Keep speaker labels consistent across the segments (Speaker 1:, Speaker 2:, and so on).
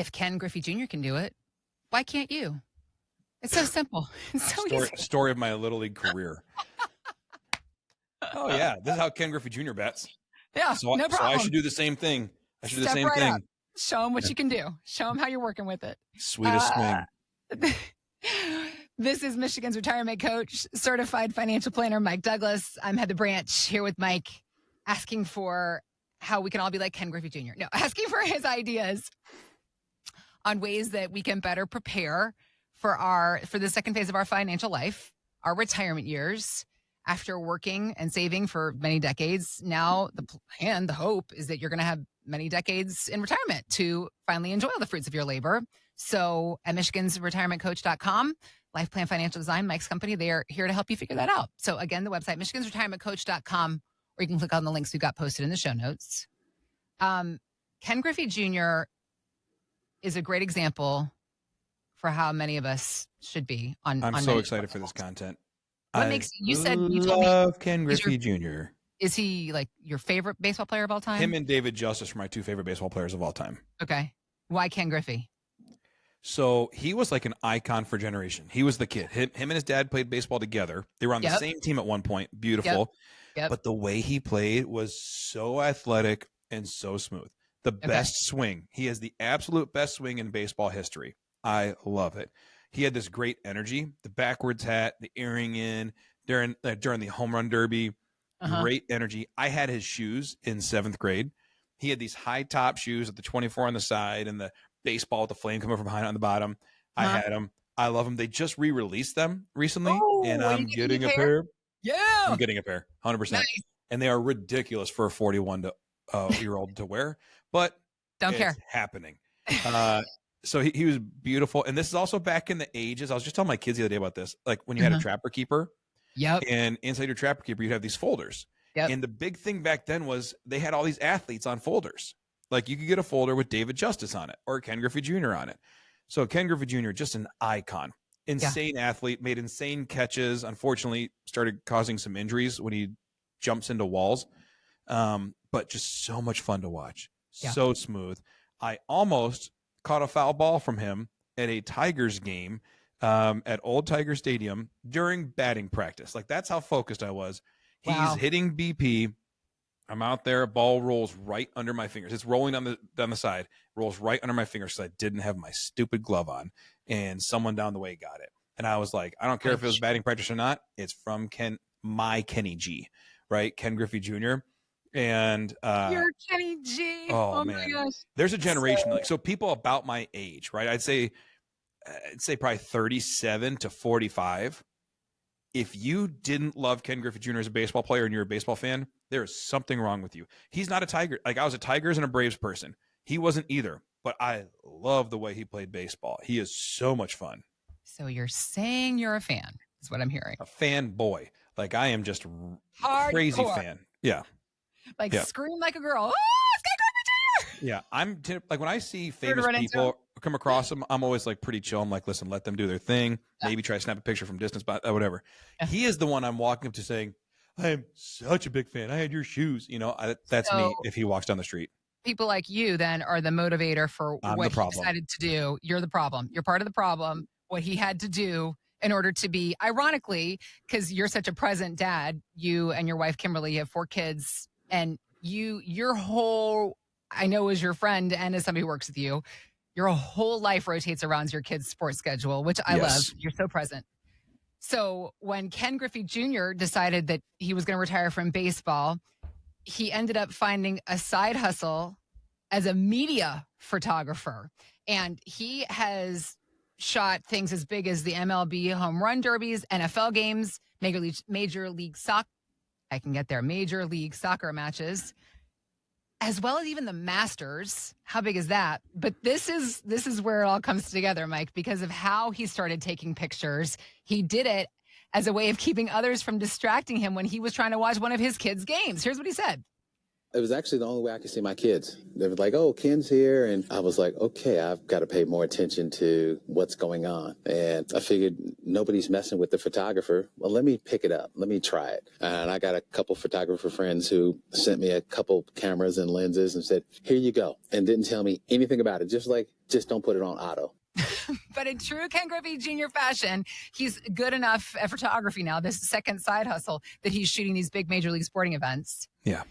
Speaker 1: if Ken Griffey Jr. can do it, why can't you? It's so simple. It's so easy.
Speaker 2: Story of my Little League career. Oh, yeah. This is how Ken Griffey Jr. bets.
Speaker 1: Yeah,
Speaker 2: no problem. So I should do the same thing. I should do the same thing.
Speaker 1: Up. Show them what you can do. Show them how you're working with it.
Speaker 2: Sweetest swing.
Speaker 1: This is Michigan's retirement coach, certified financial planner, Mike Douglas. I'm Heather Branch here with Mike, asking for how we can all be like Ken Griffey Jr. No, asking for his ideas on ways that we can better prepare for the second phase of our financial life, our retirement years. After working and saving for many decades, now the plan, the hope is that you're going to have many decades in retirement to finally enjoy all the fruits of your labor. So at Michigan's retirementcoach.com, LifePlan Financial Design, Mike's company, they are here to help you figure that out. So again, the website, Michigan's retirementcoach.com, or you can click on the links we've got posted in the show notes. Ken Griffey Jr. is a great example for how many of us should be on.
Speaker 2: I'm so excited for this content.
Speaker 1: What makes you told me
Speaker 2: love Ken Griffey Jr.
Speaker 1: Is he like your favorite baseball player of all time?
Speaker 2: Him and David Justice are my two favorite baseball players of all time.
Speaker 1: Okay. Why Ken Griffey?
Speaker 2: So he was like an icon for a generation. He was the kid. Him and his dad played baseball together. They were on the same team at one point. Beautiful. Yep. But the way he played was so athletic and so smooth. The best swing. He has the absolute best swing in baseball history. I love it. He had this great energy, the backwards hat, the earring in during the home run derby, great energy. I had his shoes in 7th grade. He had these high top shoes with the 24 on the side and the baseball with the flame coming from behind on the bottom. I had them. I love them. They just re-released them recently, and I'm getting a pair.
Speaker 1: Yeah,
Speaker 2: I'm getting a pair, 100%. Nice. And they are ridiculous for a 41-year-old to wear, but
Speaker 1: don't care.
Speaker 2: Happening. So he was beautiful. And this is also back in the ages. I was just telling my kids the other day about this. Like when you had a trapper keeper.
Speaker 1: Yep.
Speaker 2: And inside your trapper keeper, you'd have these folders. Yep. And the big thing back then was they had all these athletes on folders. Like you could get a folder with David Justice on it or Ken Griffey Jr. on it. So Ken Griffey Jr., just an icon. Insane athlete, made insane catches. Unfortunately, started causing some injuries when he jumps into walls. But just so much fun to watch. Yeah. So smooth. I almost caught a foul ball from him at a Tigers game at Old Tiger Stadium during batting practice. Like that's how focused I was. He's hitting BP. I'm out there. Ball rolls right under my fingers. It's rolling down the side. Rolls right under my fingers because I didn't have my stupid glove on. And someone down the way got it. And I was like, I don't care if it was batting practice or not. It's from my Kenny G, right? Ken Griffey Jr. And
Speaker 1: you're Kenny G.
Speaker 2: Oh man, my gosh. There's a generation so people about my age, right? I'd say probably 37 to 45. If you didn't love Ken Griffey Jr. as a baseball player and you're a baseball fan, there is something wrong with you. He's not a Tiger. Like I was a Tigers and a Braves person. He wasn't either. But I love the way he played baseball. He is so much fun.
Speaker 1: So you're saying you're a fan, is what I'm hearing.
Speaker 2: A fan boy. Like I am just
Speaker 1: hardcore.
Speaker 2: Crazy fan. Yeah.
Speaker 1: Like scream like a girl. Oh, it's Ken Griffey Jr.
Speaker 2: Yeah, like when I see famous people come across them, I'm always like pretty chill. I'm like, listen, let them do their thing. Maybe try to snap a picture from distance, but whatever. He is the one I'm walking up to saying, I am such a big fan. I had your shoes. You know, that's me if he walks down the street.
Speaker 1: People like you then are the motivator for what he decided to do. You're the problem. You're part of the problem. What he had to do in order to be, ironically, because you're such a present dad, you and your wife, Kimberly, have 4 kids. And your whole, I know as your friend and as somebody who works with you, your whole life rotates around your kids' sports schedule, which I love. You're so present. So when Ken Griffey Jr. decided that he was going to retire from baseball, he ended up finding a side hustle as a media photographer. And he has shot things as big as the MLB home run derbies, NFL games, Major League Soccer. I can get there. Major League Soccer matches, as well as even the Masters. How big is that? But this is where it all comes together, Mike, because of how he started taking pictures. He did it as a way of keeping others from distracting him when he was trying to watch one of his kids' games. Here's what he said.
Speaker 3: It was actually the only way I could see my kids. They were like, oh, Ken's here. And I was like, okay, I've got to pay more attention to what's going on. And I figured nobody's messing with the photographer. Well, let me pick it up. Let me try it. And I got a couple photographer friends who sent me a couple cameras and lenses and said, here you go. And didn't tell me anything about it. Just don't put it on auto.
Speaker 1: But in true Ken Griffey Jr. fashion, he's good enough at photography now, this second side hustle, that he's shooting these big Major League Sporting events.
Speaker 2: Yeah.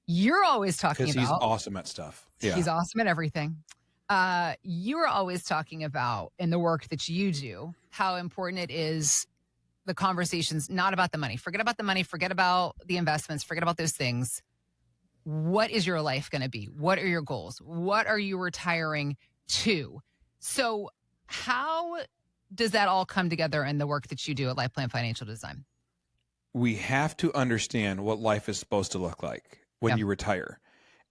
Speaker 1: You're always talking about...
Speaker 2: Because he's awesome at stuff. Yeah.
Speaker 1: He's awesome at everything. You are always talking about, in the work that you do, how important it is, the conversations, not about the money. Forget about the money. Forget about the investments. Forget about those things. What is your life going to be? What are your goals? What are you retiring to? So how does that all come together in the work that you do at LifePlan Financial Design?
Speaker 2: We have to understand what life is supposed to look like when you retire.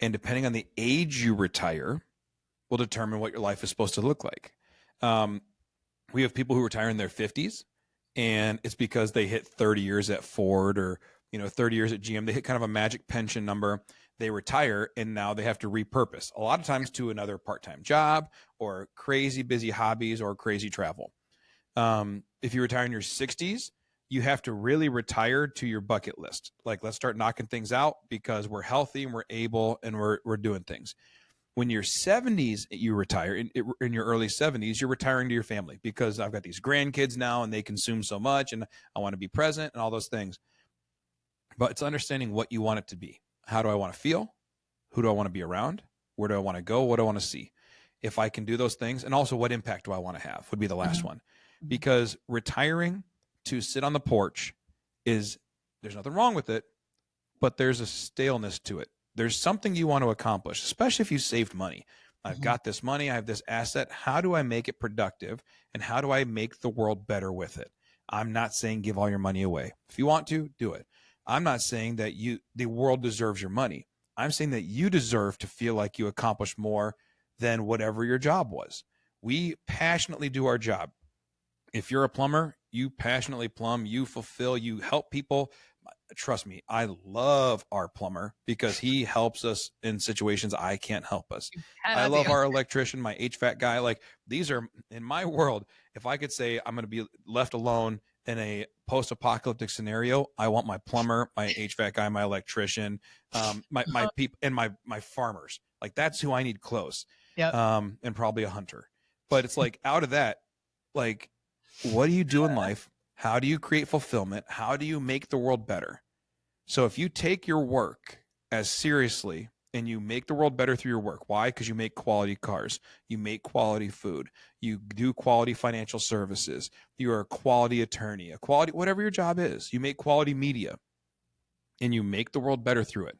Speaker 2: And depending on the age you retire will determine what your life is supposed to look like. We have people who retire in their 50s, and it's because they hit 30 years at Ford or 30 years at GM. They hit kind of a magic pension number. They retire, and now they have to repurpose, a lot of times to another part-time job or crazy busy hobbies or crazy travel. If you retire in your 60s, you have to really retire to your bucket list. Like, let's start knocking things out because we're healthy and we're able and we're doing things. When you're 70s, you retire. In your early 70s, you're retiring to your family because I've got these grandkids now and they consume so much and I want to be present and all those things. But it's understanding what you want it to be. How do I want to feel? Who do I want to be around? Where do I want to go? What do I want to see? If I can do those things, and also what impact do I want to have would be the last one. Because retiring to sit on the porch there's nothing wrong with it, but there's a staleness to it. There's something you want to accomplish, especially if you saved money. I've got this money, I have this asset. How do I make it productive? And how do I make the world better with it? I'm not saying give all your money away. If you want to, do it. I'm not saying that the world deserves your money. I'm saying that you deserve to feel like you accomplished more than whatever your job was. We passionately do our job. If you're a plumber, you passionately plumb, you fulfill, you help people. Trust me, I love our plumber because he helps us in situations I can't help us. I love our electrician, my HVAC guy. Like, these are, in my world, if I could say I'm going to be left alone in a post-apocalyptic scenario, I want my plumber, my HVAC guy, my electrician, my people, and my farmers. Like, that's who I need close. And probably a hunter. But it's like, out of that, like, what do you do in life? How do you create fulfillment? How do you make the world better? So if you take your work as seriously and you make the world better through your work, why? Because you make quality cars, you make quality food, you do quality financial services, you're a quality attorney, whatever your job is, you make quality media, and you make the world better through it.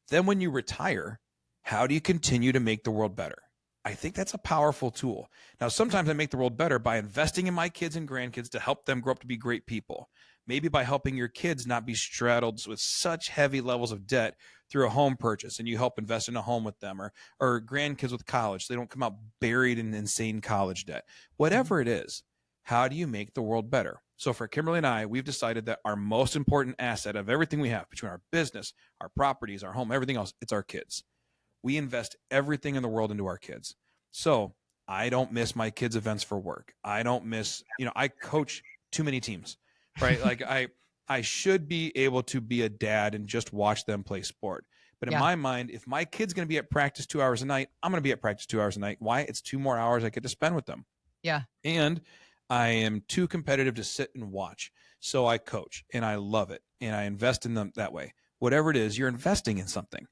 Speaker 2: Then when you retire, how do you continue to make the world better? I think that's a powerful tool. Now, sometimes I make the world better by investing in my kids and grandkids to help them grow up to be great people. Maybe by helping your kids not be straddled with such heavy levels of debt through a home purchase, and you help invest in a home with them, or grandkids with college, so they don't come out buried in insane college debt. Whatever it is, how do you make the world better? So for Kimberly and I, we've decided that our most important asset of everything we have, between our business, our properties, our home, everything else, it's our kids. We invest everything in the world into our kids. So I don't miss my kids' events for work. I don't miss, I coach too many teams, right? Like I should be able to be a dad and just watch them play sport. But in my mind, if my kid's going to be at practice 2 hours a night, I'm going to be at practice 2 hours a night. Why? It's 2 more hours I get to spend with them.
Speaker 1: Yeah.
Speaker 2: And I am too competitive to sit and watch. So I coach and I love it. And I invest in them that way. Whatever it is, you're investing in something.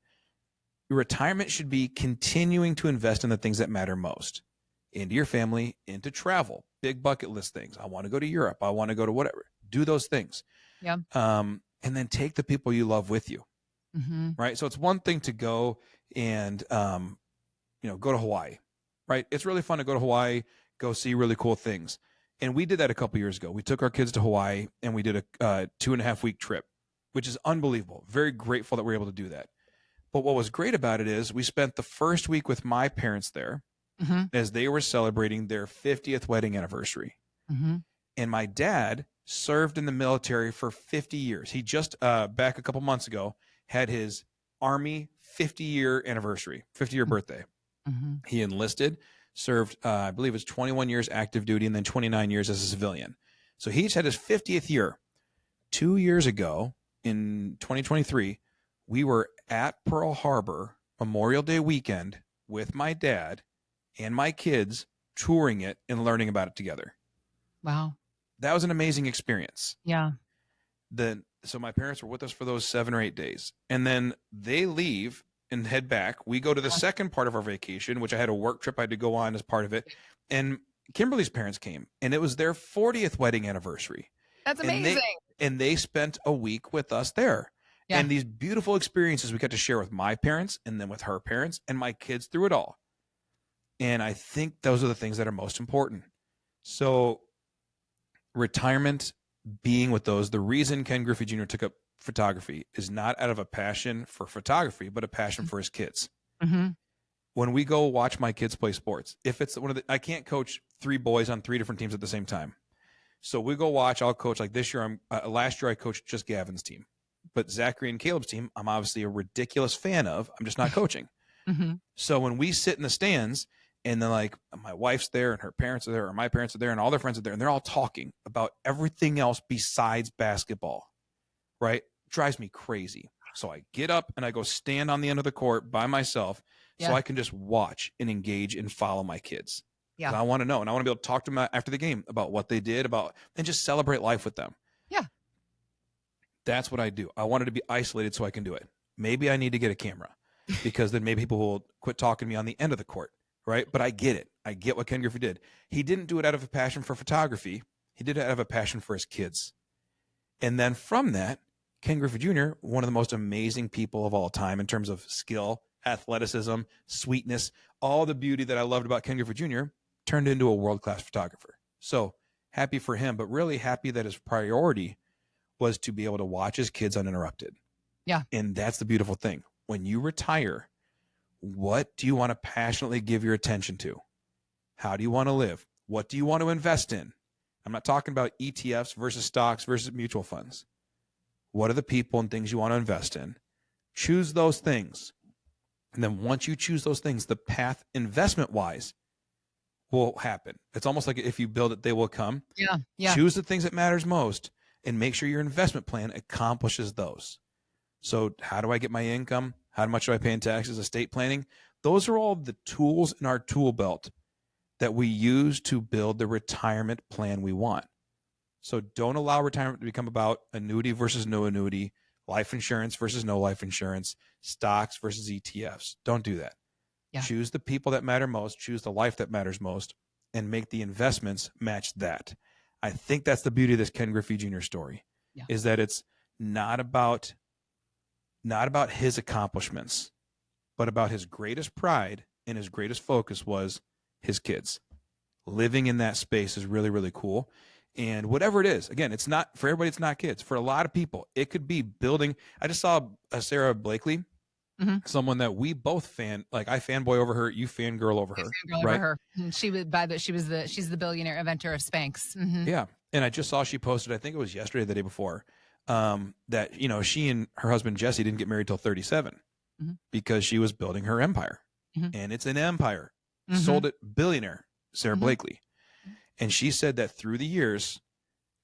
Speaker 2: Your retirement should be continuing to invest in the things that matter most, into your family, into travel, big bucket list things. I want to go to Europe. I want to go to whatever. Do those things.
Speaker 1: Yeah.
Speaker 2: And then take the people you love with you. Right. So it's one thing to go and, go to Hawaii, right? It's really fun to go to Hawaii, go see really cool things. And we did that a couple years ago. We took our kids to Hawaii and we did a 2.5-week trip, which is unbelievable. Very grateful that we're able to do that. But what was great about it is we spent the first week with my parents there as they were celebrating their 50th wedding anniversary. And my dad served in the military for 50 years. He just, back a couple months ago, had his Army 50-year anniversary, 50-year birthday. Mm-hmm. He enlisted, served, I believe it was 21 years active duty and then 29 years as a civilian. So he just had his 50th year. 2 years ago in 2023, we were at Pearl Harbor Memorial Day weekend with my dad and my kids, touring it and learning about it together.
Speaker 1: Wow.
Speaker 2: That was an amazing experience.
Speaker 1: Yeah.
Speaker 2: So my parents were with us for those 7 or 8 days, and then they leave and head back. We go to the second part of our vacation, which I had a work trip I had to go on as part of it. And Kimberly's parents came, and it was their 40th wedding anniversary.
Speaker 1: That's amazing.
Speaker 2: And they spent a week with us there. Yeah. And these beautiful experiences we got to share with my parents and then with her parents and my kids through it all. And I think those are the things that are most important. So retirement, being with those, the reason Ken Griffey Jr. took up photography is not out of a passion for photography, but a passion for his kids. Mm-hmm. When we go watch my kids play sports, if it's I can't coach 3 boys on 3 different teams at the same time. So we go watch, I'll coach, like this year, last year I coached just Gavin's team, but Zachary and Caleb's team, I'm obviously a ridiculous fan of, I'm just not coaching. Mm-hmm. So when we sit in the stands and then like my wife's there and her parents are there or my parents are there and all their friends are there and they're all talking about everything else besides basketball, right? Drives me crazy. So I get up and I go stand on the end of the court by myself so I can just watch and engage and follow my kids. Yeah. I want to know. And I want to be able to talk to them after the game about what they did and just celebrate life with them.
Speaker 1: Yeah.
Speaker 2: That's what I do. I wanted to be isolated so I can do it. Maybe I need to get a camera because then maybe people will quit talking to me on the end of the court. Right. But I get it. I get what Ken Griffey did. He didn't do it out of a passion for photography. He did it out of a passion for his kids. And then from that, Ken Griffey Jr., one of the most amazing people of all time in terms of skill, athleticism, sweetness, all the beauty that I loved about Ken Griffey Jr., turned into a world-class photographer. So happy for him, but really happy that his priority was to be able to watch his kids uninterrupted.
Speaker 1: Yeah.
Speaker 2: And that's the beautiful thing. When you retire, what do you want to passionately give your attention to? How do you want to live? What do you want to invest in? I'm not talking about ETFs versus stocks versus mutual funds. What are the people and things you want to invest in? Choose those things. And then once you choose those things, the path investment-wise will happen. It's almost like if you build it, they will come.
Speaker 1: Yeah, yeah.
Speaker 2: Choose the things that matters most and make sure your investment plan accomplishes those. So how do I get my income? How much do I pay in taxes? Estate planning? Those are all the tools in our tool belt that we use to build the retirement plan we want. So don't allow retirement to become about annuity versus no annuity, life insurance versus no life insurance, stocks versus ETFs. Don't do that. Yeah. Choose the people that matter most, choose the life that matters most, and make the investments match that. I think that's the beauty of this Ken Griffey Jr. story, is that it's not about his accomplishments, but about his greatest pride and his greatest focus was his kids. Living in that space is really, really cool. And whatever it is, again, it's not for everybody. It's not kids. For a lot of people, it could be building. I just saw Sarah Blakely, someone that we both I fanboy over her. You fangirl over her,
Speaker 1: right? Over her. And she's the billionaire inventor of Spanx. Mm-hmm.
Speaker 2: Yeah. And I just saw she posted, I think it was yesterday, the day before, that, she and her husband, Jesse, didn't get married till 37 because she was building her empire. And it's an empire. Sold it, billionaire, Sarah Blakely. And she said that through the years,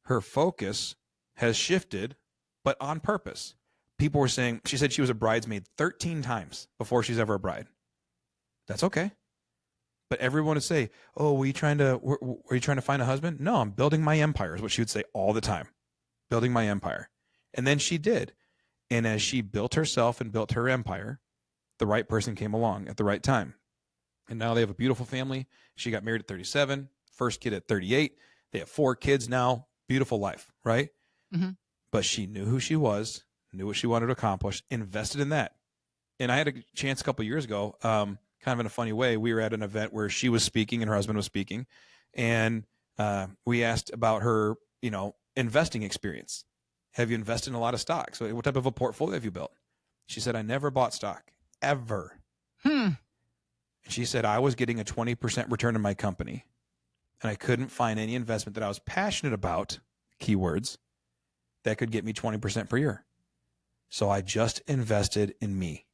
Speaker 2: her focus has shifted, but on purpose. People were saying, she said she was a bridesmaid 13 times before she's ever a bride. That's okay. But everyone would say, oh, were you trying to find a husband? No, I'm building my empire is what she would say all the time. Building my empire. And then she did. And as she built herself and built her empire, the right person came along at the right time. And now they have a beautiful family. She got married at 37, first kid at 38. They have 4 kids now. Beautiful life, right? But she knew who she was, knew what she wanted to accomplish, invested in that. And I had a chance a couple of years ago, kind of in a funny way. We were at an event where she was speaking and her husband was speaking. And we asked about her, investing experience. Have you invested in a lot of stocks? What type of a portfolio have you built? She said, I never bought stock, ever. And she said, I was getting a 20% return in my company, and I couldn't find any investment that I was passionate about, keywords, that could get me 20% per year. So I just invested in me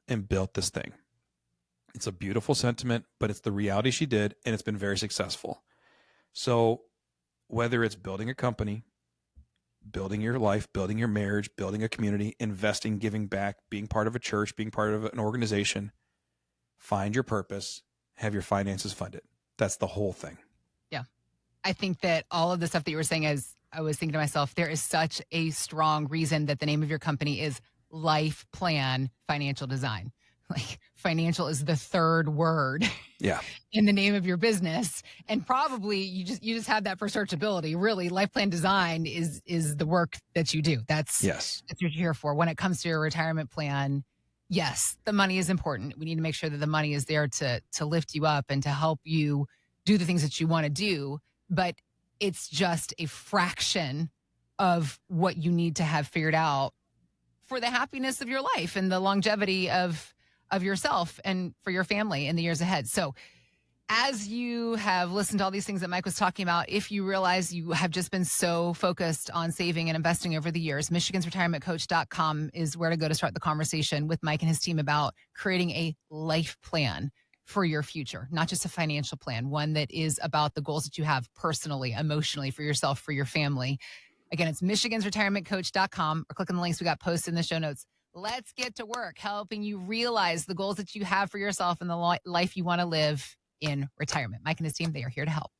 Speaker 2: and built this thing. It's a beautiful sentiment, but it's the reality she did, and it's been very successful. So whether it's building a company, building your life, building your marriage, building a community, investing, giving back, being part of a church, being part of an organization, find your purpose, have your finances funded. That's the whole thing.
Speaker 1: Yeah. I think that all of the stuff that you were saying, as I was thinking to myself, there is such a strong reason that the name of your company is LifePlan Financial Design. Like, financial is the third word in the name of your business. And probably you just have that for searchability. Really, LifePlan Design is the work that you do. That's what you're here for. When it comes to your retirement plan, yes, the money is important. We need to make sure that the money is there to lift you up and to help you do the things that you want to do. But it's just a fraction of what you need to have figured out for the happiness of your life and the longevity of yourself and for your family in the years ahead. So as you have listened to all these things that Mike was talking about, if you realize you have just been so focused on saving and investing over the years, michigansretirementcoach.com is where to go to start the conversation with Mike and his team about creating a life plan for your future, not just a financial plan, one that is about the goals that you have personally, emotionally, for yourself, for your family. Again, it's michigansretirementcoach.com, or click on the links we got posted in the show notes. Let's get to work helping you realize the goals that you have for yourself and the life you want to live in retirement. Mike and his team, they are here to help.